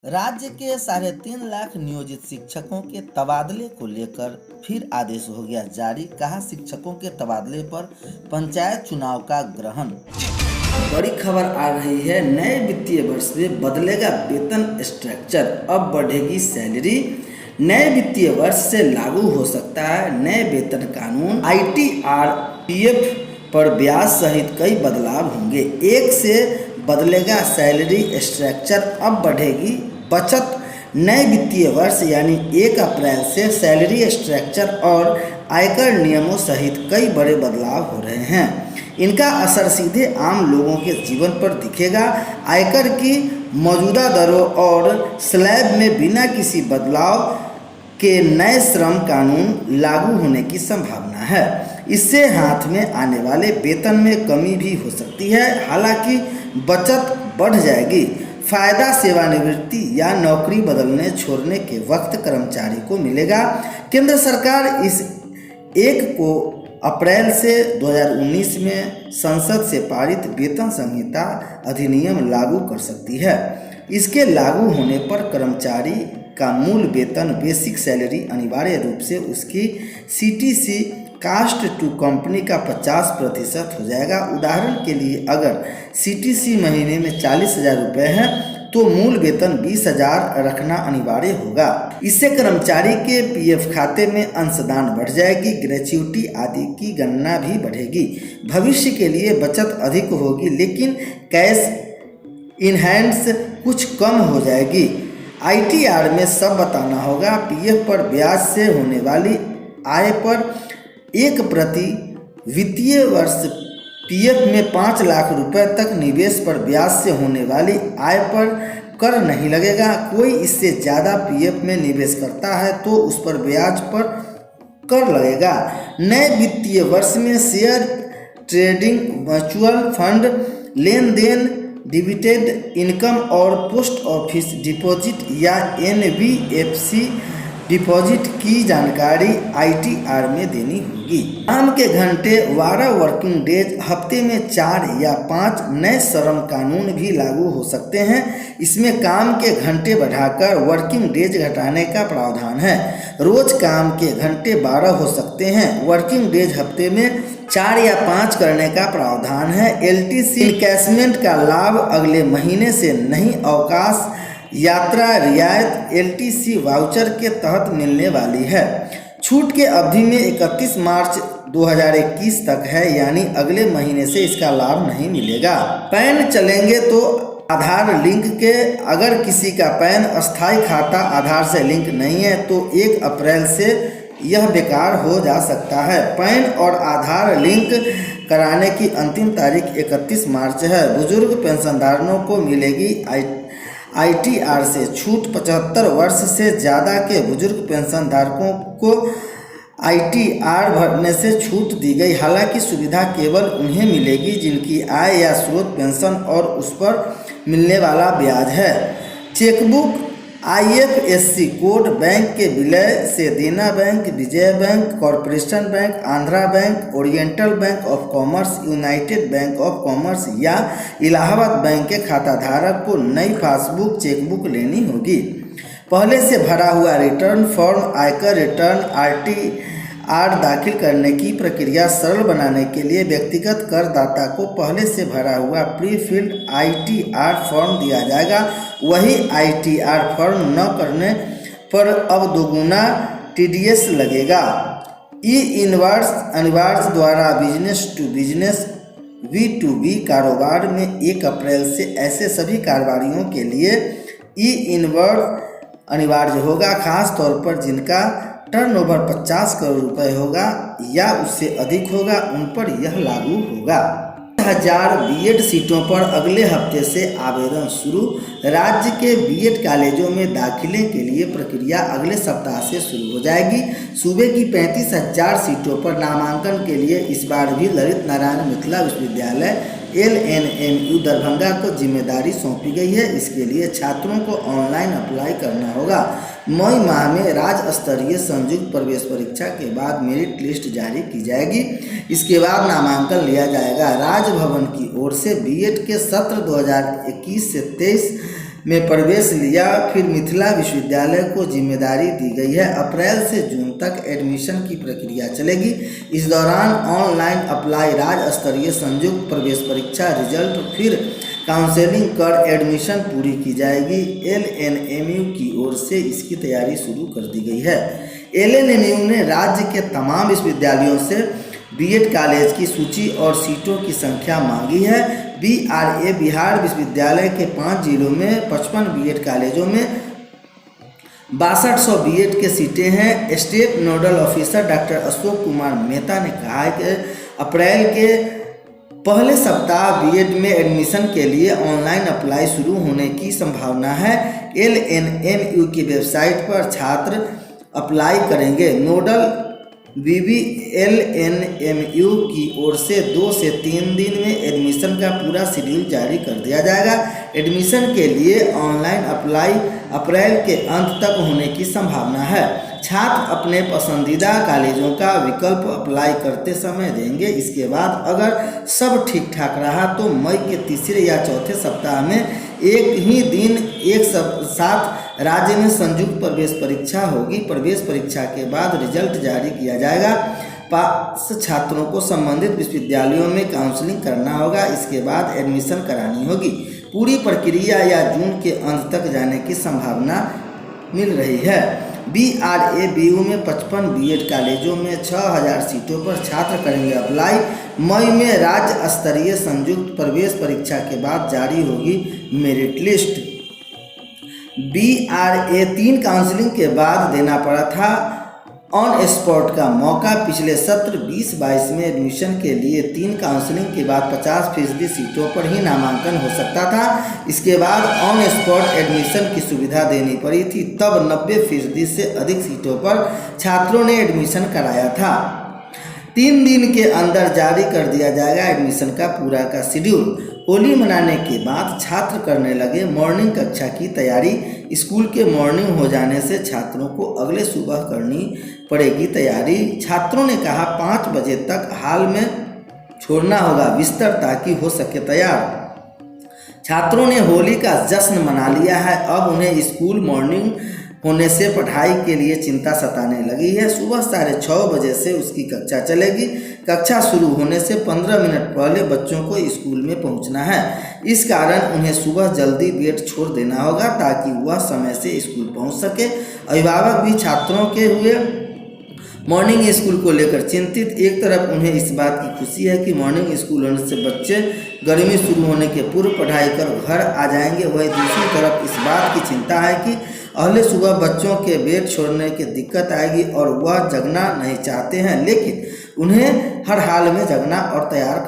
राज्य के 3.5 लाख नियोजित शिक्षकों के तबादले को लेकर फिर आदेश हो गया जारी। कहा, शिक्षकों के तबादले पर पंचायत चुनाव का ग्रहण। बड़ी खबर आ रही है। नए वित्तीय वर्ष में बदलेगा वेतन स्ट्रक्चर, अब बढ़ेगी सैलरी। नए वित्तीय वर्ष से लागू हो सकता है नए वेतन कानून। ITR PF पर ब्याज सहित कई बदलाव होंगे। एक से बदलेगा सैलरी स्ट्रक्चर, अब बढ़ेगी बचत। नए वित्तीय वर्ष यानी 1 अप्रैल से सैलरी स्ट्रक्चर और आयकर नियमों सहित कई बड़े बदलाव हो रहे हैं। इनका असर सीधे आम लोगों के जीवन पर दिखेगा। आयकर की मौजूदा दरों और स्लैब में बिना किसी बदलाव के नए श्रम कानून लागू होने की संभावना है। इससे हाथ में आने वाले वेतन में कमी भी हो सकती है। हालांकि बचत बढ़ जाएगी। फायदा सेवानिवृत्ति या नौकरी बदलने छोड़ने के वक्त कर्मचारी को मिलेगा। केंद्र सरकार इस 1 अप्रैल से 2019 में संसद से पारित वेतन संहिता अधिनियम लागू कर सकती है। इसके लागू होने पर कर्मचारी का मूल वेतन बेसिक सैलरी अनिवार्य रूप से उसकी CTC कास्ट टू कंपनी का 50% हो जाएगा। उदाहरण के लिए अगर CTC महीने में 40,000 रुपये है तो मूल वेतन 20,000 रखना अनिवार्य होगा। इससे कर्मचारी के PF खाते में अंशदान बढ़ जाएगी। ग्रेच्युटी आदि की गणना भी बढ़ेगी। भविष्य के लिए बचत अधिक होगी, लेकिन कैश इन हैंड्स कुछ कम हो जाएगी। ITR में सब बताना होगा। PF पर ब्याज से होने वाली आय पर 1 वित्तीय वर्ष PF में 5 लाख रुपए तक निवेश पर ब्याज से होने वाली आय पर कर नहीं लगेगा। कोई इससे ज़्यादा PF में निवेश करता है तो उस पर ब्याज पर कर लगेगा। नए वित्तीय वर्ष में शेयर ट्रेडिंग, म्यूचुअल फंड लेन देन, डिविडेंड इनकम और पोस्ट ऑफिस डिपॉजिट या NBFC डिपॉजिट की जानकारी ITR में देनी होगी। काम के घंटे 12 वर्किंग डेज, हफ्ते में 4 या 5 नए श्रम कानून भी लागू हो सकते हैं। इसमें काम के घंटे बढ़ाकर वर्किंग डेज घटाने का प्रावधान है। रोज काम के घंटे 12 हो सकते हैं। वर्किंग डेज हफ्ते में 4 या 5 करने का प्रावधान है। LTC इनकैशमेंट का लाभ अगले महीने से नहीं। अवकाश यात्रा रियायत LTC वाउचर के तहत मिलने वाली है। छूट के अवधि में 31 मार्च 2021 तक है, यानी अगले महीने से इसका लाभ नहीं मिलेगा। पैन चलेंगे तो आधार लिंक के। अगर किसी का पैन अस्थायी खाता आधार से लिंक नहीं है तो 1 अप्रैल से यह बेकार हो जा सकता है। पैन और आधार लिंक कराने की अंतिम तारीख 31 मार्च है। बुजुर्ग पेंशनधारकों को मिलेगी ITR से छूट। 75 वर्ष से ज़्यादा के बुजुर्ग पेंशनधारकों को ITR भरने से छूट दी गई। हालांकि सुविधा केवल उन्हें मिलेगी जिनकी आय या स्रोत पेंशन और उस पर मिलने वाला ब्याज है। चेकबुक, IFSC कोड, बैंक के विलय से देना bank, Vijay bank, corporation bank, Andhra bank, oriental bank of commerce, United bank of commerce या इलाहाबाद बैंक के खाताधारक को नई पासबुक चेकबुक लेनी होगी। पहले से भरा हुआ रिटर्न फॉर्म, आयकर रिटर्न, RTR दाखिल करने की प्रक्रिया सरल बनाने के लिए व्यक्तिगत करदाता को पहले से भरा हुआ प्री फिल्ड ITR फॉर्म दिया जाएगा। वही ITR फॉर्म न करने पर अब दोगुना TDS लगेगा। E-इनवॉइस अनिवार्य द्वारा बिजनेस टू बिजनेस B2B कारोबार में 1 अप्रैल से ऐसे सभी कारोबारियों के लिए E-इनवॉइस अनिवार्य होगा, खास तौर पर जिनका टर्नओवर 50 करोड़ रुपए होगा या उससे अधिक होगा, उन पर यह लागू होगा। 1000 B.Ed सीटों पर अगले हफ्ते से आवेदन शुरू। राज्य के B.Ed कॉलेजों में दाखिले के लिए प्रक्रिया अगले सप्ताह से शुरू हो जाएगी। सूबे की 35,000 सीटों पर नामांकन के लिए इस बार भी ललित नारायण मिथिला विश्वविद्यालय LNMU दरभंगा को जिम्मेदारी सौंपी गई है। इसके लिए छात्रों को ऑनलाइन अप्लाई करना होगा। मई माह में राज्य स्तरीय संयुक्त प्रवेश परीक्षा के बाद मेरिट लिस्ट जारी की जाएगी। इसके बाद नामांकन लिया जाएगा। राजभवन की ओर से B.Ed के सत्र 2021 से 23 में प्रवेश लिया। फिर मिथिला विश्वविद्यालय को जिम्मेदारी दी गई है। अप्रैल से जून तक एडमिशन की प्रक्रिया चलेगी। इस दौरान ऑनलाइन अप्लाई, राज्य स्तरीय संयुक्त प्रवेश परीक्षा रिजल्ट, फिर काउंसलिंग कर एडमिशन पूरी की जाएगी। LNMU की ओर से इसकी तैयारी शुरू कर दी गई है। LNMU ने राज्य के तमाम विश्वविद्यालयों से बीएड कॉलेज की सूची और सीटों की संख्या मांगी है। BRA बिहार विश्वविद्यालय के 5 जिलों में 55 बीएड कॉलेजों में 6200 बीएड के सीटें हैं। State nodal officer doctor Ashok Kumar Mehta ने कहा है कि अप्रैल के पहले सप्ताह बीएड में एडमिशन के लिए ऑनलाइन अप्लाई शुरू होने की संभावना है। LNMU की वेबसाइट पर छात्र अप्लाई करेंगे। नोडल BB LNMU की ओर से 2 से 3 दिन में एडमिशन का पूरा शेड्यूल जारी कर दिया जाएगा। एडमिशन के लिए ऑनलाइन अप्लाई अप्रैल के अंत तक होने की संभावना है। छात्र अपने पसंदीदा कॉलेजों का विकल्प अप्लाई करते समय देंगे। इसके बाद अगर सब ठीक ठाक रहा तो मई के तीसरे या चौथे सप्ताह में एक ही दिन एक साथ राज्य में संयुक्त प्रवेश परीक्षा होगी। प्रवेश परीक्षा के बाद रिजल्ट जारी किया जाएगा। पास छात्रों को संबंधित विश्वविद्यालयों में काउंसलिंग करना होगा। इसके बाद एडमिशन करानी होगी। पूरी प्रक्रिया या जून के अंत तक जाने की संभावना मिल रही है। BRABU में 55 बीएड कॉलेजों में 6000 सीटों पर छात्र करेंगे अप्लाई। मई में राज्य स्तरीय संयुक्त प्रवेश परीक्षा के बाद जारी होगी मेरिट लिस्ट। BRA 3 काउंसलिंग के बाद देना पड़ा था ऑन स्पॉट का मौका। पिछले सत्र 2022 में एडमिशन के लिए 3 काउंसलिंग के बाद 50% सीटों पर ही नामांकन हो सकता था। इसके बाद ऑन स्पॉट एडमिशन की सुविधा देनी पड़ी थी। तब 90% से अधिक सीटों पर छात्रों ने एडमिशन कराया था। 3 दिन के अंदर जारी कर दिया जाएगा एडमिशन का पूरा का शेड्यूल। होली मनाने के बाद छात्र करने लगे मॉर्निंग कक्षा की तैयारी। स्कूल के मॉर्निंग हो जाने से छात्रों को अगले सुबह करनी पड़ेगी तैयारी। छात्रों ने कहा 5 बजे तक हाल में छोड़ना होगा बिस्तर ताकि हो सके तैयार। छात्रों ने होली का जश्न मना लिया है। अब उन्हें स्कूल मॉर्निंग होने से पढ़ाई के लिए चिंता सताने लगी है। सुबह 6:30 बजे से उसकी कक्षा चलेगी। कक्षा शुरू होने से 15 मिनट पहले बच्चों को स्कूल में पहुंचना है। इस कारण उन्हें सुबह जल्दी बेड छोड़ देना होगा ताकि वह समय से स्कूल पहुंच सके। अभिभावक भी छात्रों के हुए मॉर्निंग स्कूल को लेकर चिंतित। एक तरफ उन्हें इस बात की खुशी है कि मॉर्निंग स्कूल होने से बच्चे गर्मी शुरू होने के पूर्व पढ़ाई कर घर आ जाएंगे। वहीं दूसरी तरफ इस बात की चिंता है कि अगले सुबह बच्चों के बेड छोड़ने की दिक्कत आएगी और वह जगना नहीं चाहते हैं, लेकिन उन्हें हर हाल में जगना और तैयार